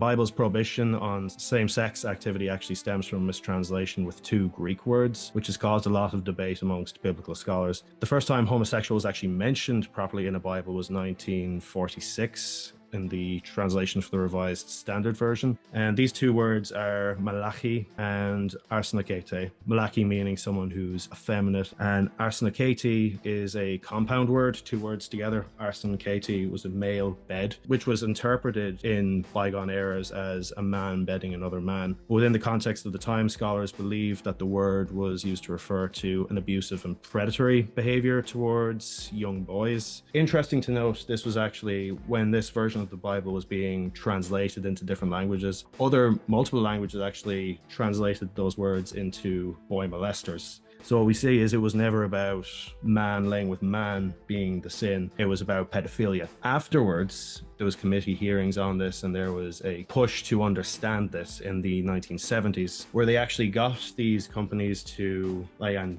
Bible's prohibition on same-sex activity actually stems from a mistranslation with two Greek words, which has caused a lot of debate amongst biblical scholars. The first time homosexual was actually mentioned properly in the Bible was 1946 in the translation for the Revised Standard Version. And these two words are malachi and arsenokete. Malachi meaning someone who's effeminate, and arsenokete is a compound word, two words together. Arsenokete was a male bed, which was interpreted in bygone eras as a man bedding another man. But within the context of the time, scholars believe that the word was used to refer to an abusive and predatory behavior towards young boys. Interesting to note, this was actually when this version of the Bible was being translated into different languages. Other multiple languages actually translated those words into boy molesters. So what we see is it was never about man laying with man being the sin. It was about pedophilia. Afterwards, there was committee hearings on this, and there was a push to understand this in the 1970s, where they actually got these companies to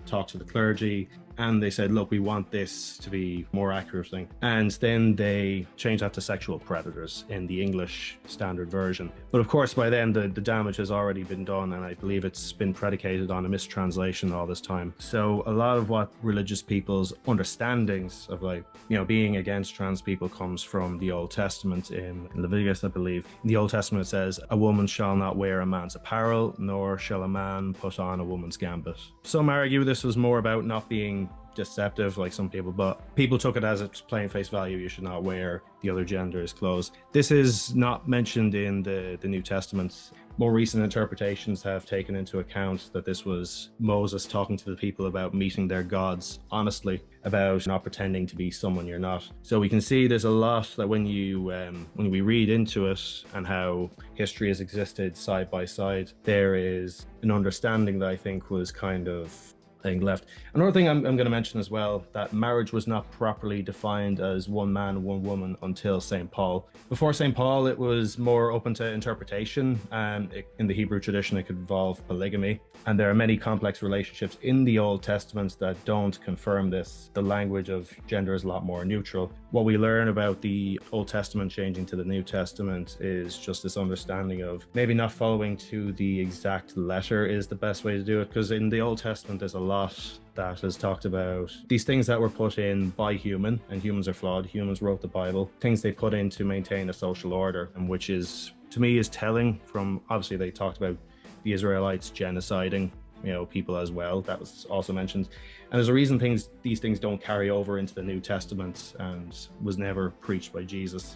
talk to the clergy. And they said, look, we want this to be more accurate thing. And then they changed that to sexual predators in the English Standard Version. But of course, by then, the damage has already been done. And I believe it's been predicated on a mistranslation all this time. So a lot of what religious people's understandings of being against trans people comes from the Old Testament in Leviticus, I believe. In the Old Testament, it says, a woman shall not wear a man's apparel, nor shall a man put on a woman's gambit. Some argue this was more about not being deceptive like some people, but people took it as it's plain face value. You should not wear the other gender's clothes. This is not mentioned in the New Testament. More recent interpretations have taken into account that this was Moses talking to the people about meeting their gods honestly, about not pretending to be someone you're not. So we can see there's a lot that when we read into it and how history has existed side by side, there is an understanding that I think was kind of left. Another thing I'm going to mention as well, that marriage was not properly defined as one man, one woman until St. Paul. Before St. Paul, it was more open to interpretation, and in the Hebrew tradition, it could involve polygamy. And there are many complex relationships in the Old Testament that don't confirm this. The language of gender is a lot more neutral. What we learn about the Old Testament changing to the New Testament is just this understanding of maybe not following to the exact letter is the best way to do it, because in the Old Testament, there's a lot that has talked about these things that were put in by human, and humans are flawed. Humans wrote the Bible, things they put in to maintain a social order, and which is, to me, is telling from, obviously they talked about the Israelites genociding people as well. That was also mentioned. And there's a reason these things don't carry over into the New Testament and was never preached by Jesus.